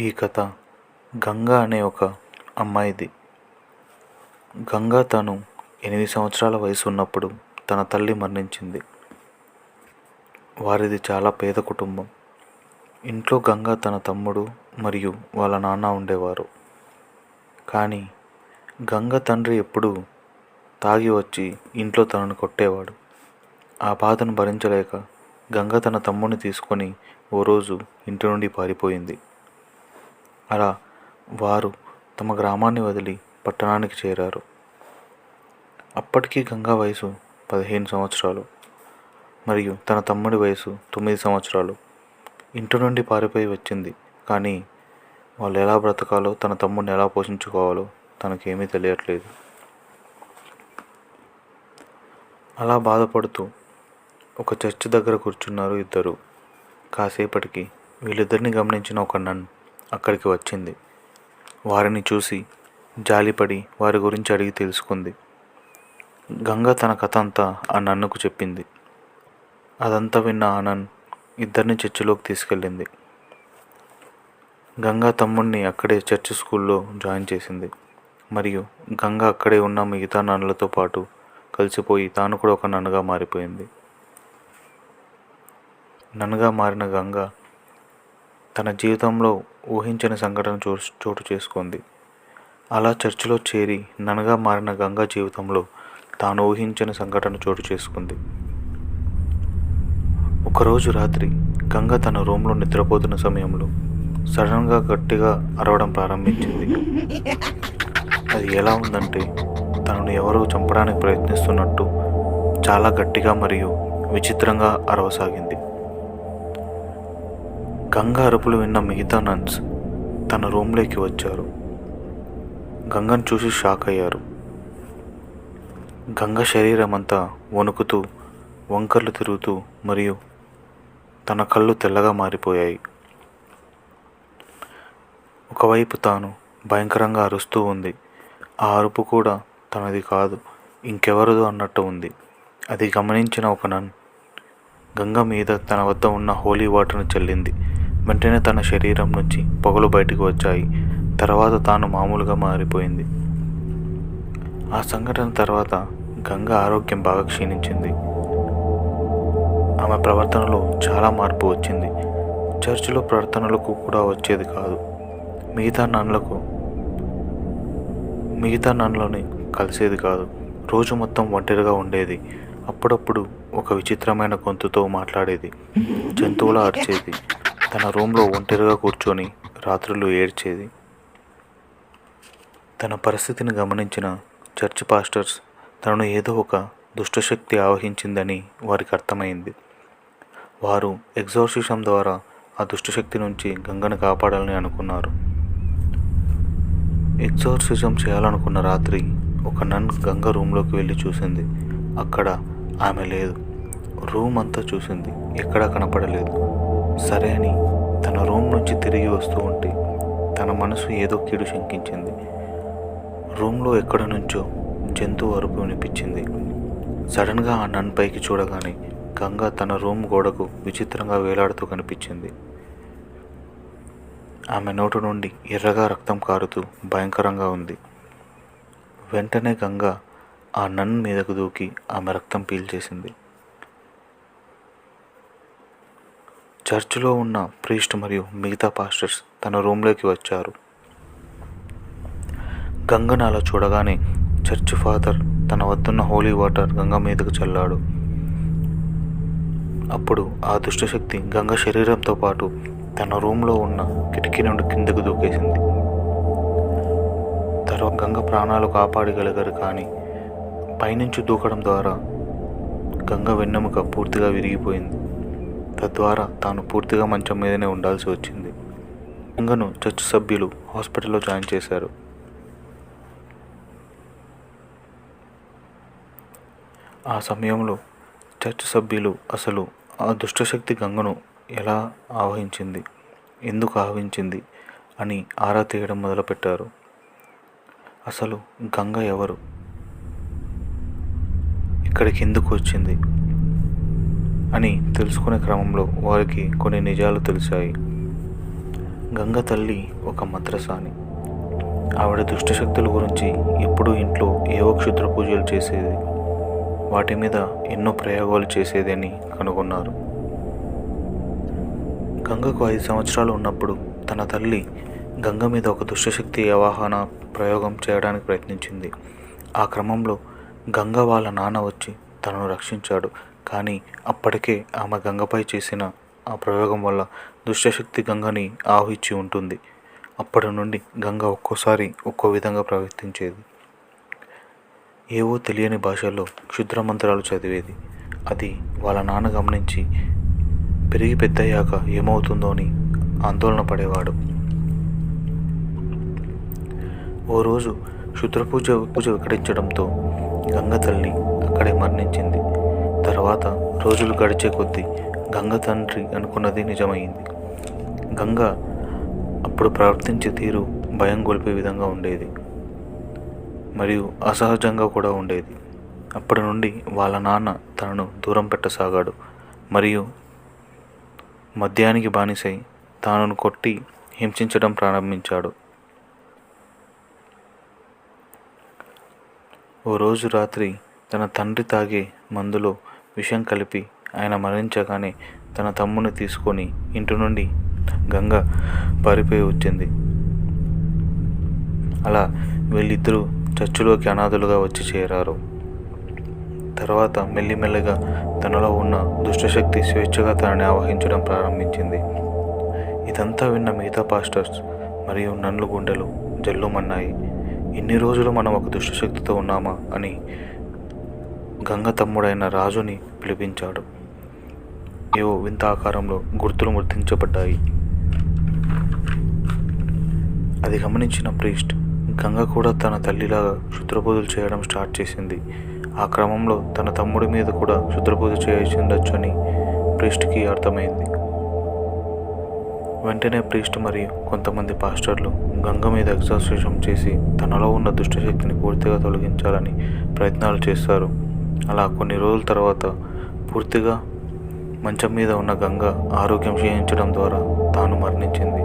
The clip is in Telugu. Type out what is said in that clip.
ఈ కథ గంగా అనే ఒక అమ్మాయిది. గంగా తను 8 సంవత్సరాల వయసు ఉన్నప్పుడు తన తల్లి మరణించింది. వారిది చాలా పేద కుటుంబం. ఇంట్లో గంగా తన తమ్ముడు మరియు వాళ్ళ నాన్న ఉండేవారు. కానీ గంగ తండ్రి ఎప్పుడూ తాగి వచ్చి ఇంట్లో తనను కొట్టేవాడు. ఆ బాధను భరించలేక గంగ తన తమ్ముడిని తీసుకొని ఓ రోజు ఇంటి నుండి పారిపోయింది. అలా వారు తమ గ్రామాన్ని వదిలి పట్టణానికి చేరారు. అప్పటికి గంగా వయసు 15 సంవత్సరాలు మరియు తన తమ్ముడి వయసు 9 సంవత్సరాలు. ఇంటి నుండి పారిపోయి వచ్చింది. కానీ వాళ్ళు ఎలా బ్రతకాలో, తన తమ్ముడిని ఎలా పోషించుకోవాలో తనకేమీ తెలియట్లేదు. అలా బాధపడుతూ ఒక చర్చి దగ్గర కూర్చున్నారు ఇద్దరు. కాసేపటికి వీళ్ళిద్దరిని గమనించిన ఒక నన్ అక్కడికి వచ్చింది. వారిని చూసి జాలిపడి వారి గురించి అడిగి తెలుసుకుంది. గంగ తన కథ అంతా ఆ నన్నుకు చెప్పింది. అదంతా విన్న ఆ నన్ ఇద్దరిని చర్చిలోకి తీసుకెళ్ళింది. గంగా తమ్ముడిని అక్కడే చర్చి స్కూల్లో జాయిన్ చేసింది. మరియు గంగ అక్కడే ఉన్న మిగతా నన్నులతో పాటు కలిసిపోయి తాను కూడా ఒక నన్నుగా మారిపోయింది. నన్నుగా మారిన గంగ తన జీవితంలో ఊహించని సంఘటన చోటు చేసుకుంది. అలా చర్చిలో చేరి నన్నుగా మారిన గంగ జీవితంలో తాను ఊహించని సంఘటన చోటు చేసుకుంది. ఒకరోజు రాత్రి గంగ తన రూమ్లో నిద్రపోతున్న సమయంలో సడన్గా గట్టిగా అరవడం ప్రారంభించింది. అది ఎలా ఉందంటే తనను ఎవరో చంపడానికి ప్రయత్నిస్తున్నట్టు చాలా గట్టిగా మరియు విచిత్రంగా అరవసాగింది. గంగ అరుపులు విన్న మిగతా నన్స్ తన రూమ్లోకి వచ్చారు. గంగను చూసి షాక్ అయ్యారు. గంగ శరీరం అంతా వణుకుతూ, వంకర్లు తిరుగుతూ మరియు తన కళ్ళు తెల్లగా మారిపోయాయి. ఒకవైపు తాను భయంకరంగా అరుస్తూ ఉంది. ఆ అరుపు కూడా తనది కాదు, ఇంకెవరిదో అన్నట్టు ఉంది. అది గమనించిన ఒక నన్ గంగ మీద తన వద్ద ఉన్న హోలీ వాటర్ని చల్లింది. వెంటనే తన శరీరం నుంచి పొగలు బయటకు వచ్చాయి. తర్వాత తాను మామూలుగా మారిపోయింది. ఆ సంఘటన తర్వాత గంగ ఆరోగ్యం బాగా క్షీణించింది. ఆమె ప్రవర్తనలో చాలా మార్పు వచ్చింది. చర్చిలో ప్రార్థనలకు కూడా వచ్చేది కాదు. మిగతా నన్నులని కలిసేది కాదు. రోజు మొత్తం ఒంటరిగా ఉండేది. అప్పుడప్పుడు ఒక విచిత్రమైన గొంతుతో మాట్లాడేది. జంతువులా అరిచేది. తన రూమ్లో ఒంటరిగా కూర్చొని రాత్రులు ఏడ్చేది. తన పరిస్థితిని గమనించిన చర్చ్ పాస్టర్స్ తనను ఏదో ఒక దుష్టశక్తి ఆవహించిందని వారికి అర్థమైంది. వారు ఎగ్జార్సిజం ద్వారా ఆ దుష్టశక్తి నుంచి గంగను కాపాడాలని అనుకున్నారు. ఎగ్జార్సిజం చేయాలనుకున్న రాత్రి ఒక నన్ గంగ రూమ్లోకి వెళ్ళి చూసింది. అక్కడ ఆమె లేదు. రూమ్ అంతా చూసింది, ఎక్కడా కనపడలేదు. సరే అని తన రూమ్ నుంచి తిరిగి వస్తూ ఉంటే తన మనసు ఏదో కీడు శంకించింది. రూమ్లో ఎక్కడ నుంచో జంతువు అరుపు వినిపించింది. సడన్గా ఆ నన్ పైకి చూడగానే గంగ తన రూమ్ గోడకు విచిత్రంగా వేలాడుతూ కనిపించింది. ఆమె నోటు నుండి ఎర్రగా రక్తం కారుతూ భయంకరంగా ఉంది. వెంటనే గంగ ఆ నన్ మీదకు దూకి ఆమె రక్తం పీల్చేసింది. చర్చిలో ఉన్న ప్రీస్ట్ మరియు మిగతా పాస్టర్స్ తన రూమ్లోకి వచ్చారు. గంగను అలా చూడగానే చర్చ్ ఫాదర్ తన వద్దున్న హోలీ వాటర్ గంగ మీదకు చల్లాడు. అప్పుడు ఆ దుష్టశక్తి గంగ శరీరంతో పాటు తన రూమ్లో ఉన్న కిటికీ నుండి కిందకు దూకేసింది. తర్వాత గంగ ప్రాణాలు కాపాడగలిగారు. కానీ పైనుంచి దూకడం ద్వారా గంగ వెన్నెముక పూర్తిగా విరిగిపోయింది. తద్వారా తాను పూర్తిగా మంచం మీదనే ఉండాల్సి వచ్చింది. గంగను చర్చ్ సభ్యులు హాస్పిటల్లో జాయిన్ చేశారు. ఆ సమయంలో చర్చ్ సభ్యులు అసలు ఆ దుష్టశక్తి గంగను ఎలా ఆవహించింది, ఎందుకు ఆవహించింది అని ఆరా తీయడం మొదలుపెట్టారు. అసలు గంగ ఎవరు, ఇక్కడికి ఎందుకు వచ్చింది అని తెలుసుకునే క్రమంలో వారికి కొన్ని నిజాలు తెలిసాయి. గంగ తల్లి ఒక మంత్రసాని. ఆవిడ దుష్టశక్తుల గురించి ఎప్పుడూ ఇంట్లో ఏవో క్షుద్ర పూజలు చేసేది, వాటి మీద ఎన్నో ప్రయోగాలు చేసేది అని కనుగొన్నారు. గంగకు 5 సంవత్సరాలు ఉన్నప్పుడు తన తల్లి గంగ మీద ఒక దుష్టశక్తి ఆవాహన ప్రయోగం చేయడానికి ప్రయత్నించింది. ఆ క్రమంలో గంగ వాళ్ళ నాన్న వచ్చి తనను రక్షించాడు. కానీ అప్పటికే ఆమె గంగపై చేసిన ఆ ప్రయోగం వల్ల దుష్టశక్తి గంగని ఆవహించి ఉంటుంది. అప్పటి నుండి గంగ ఒక్కోసారి ఒక్కో విధంగా ప్రవర్తించేది. ఏవో తెలియని భాషల్లో క్షుద్ర మంత్రాలు చదివేది. అది వాళ్ళ నాన్న గమనించి పెరిగి పెద్దయ్యాక ఏమవుతుందో అని ఆందోళన పడేవాడు. ఓ రోజు పూజ వికటించడంతో గంగ తల్లి అక్కడే మరణించింది. తర్వాత రోజులు గడిచే కొద్దీ గంగ తండ్రి అనుకున్నది నిజమైంది. గంగ అప్పుడు ప్రవర్తించే తీరు భయం గొలిపే విధంగా ఉండేది మరియు అసహజంగా కూడా ఉండేది. అప్పటి నుండి వాళ్ళ నాన్న తనను దూరం పెట్టసాగాడు మరియు మద్యానికి బానిసై తానును కొట్టి హింసించడం ప్రారంభించాడు. ఓ రోజు రాత్రి తన తండ్రి తాగే మందులో విషం కలిపి ఆయన మరణించగానే తన తమ్ముని తీసుకొని ఇంటి నుండి గంగ పారిపోయి వచ్చింది. అలా వీళ్ళిద్దరూ చర్చిలోకి అనాథలుగా వచ్చి చేరారు. తర్వాత మెల్లిమెల్లిగా తనలో ఉన్న దుష్టశక్తి స్వేచ్ఛగా తనని ఆవహించడం ప్రారంభించింది. ఇదంతా విన్న మిగతా పాస్టర్స్ మరియు నన్ను గుండెలు జల్లుమన్నాయి. ఇన్ని రోజులు మనం ఒక దుష్టశక్తితో ఉన్నామా అని గంగ తమ్ముడైన రాజుని పిలిపించాడు. ఏవో వింత ఆకారంలో గుర్తులు గుర్తించబడ్డాయి. అది గమనించిన ప్రీస్ట్ గంగ కూడా తన తల్లిలాగా క్షుద్రపూజలు చేయడం స్టార్ట్ చేసింది. ఆ క్రమంలో తన తమ్ముడి మీద కూడా క్షుద్రపూజ చేయించవచ్చు అని ప్రీస్ట్కి అర్థమైంది. వెంటనే ప్రీస్ట్ మరియు కొంతమంది పాస్టర్లు గంగ మీద ఎగ్జార్సిజం చేసి తనలో ఉన్న దుష్టశక్తిని పూర్తిగా తొలగించాలని ప్రయత్నాలు చేస్తారు. అలా కొన్ని రోజుల తర్వాత పూర్తిగా మంచం మీద ఉన్న గంగ ఆరోగ్యం క్షీణించడం ద్వారా తాను మరణించింది.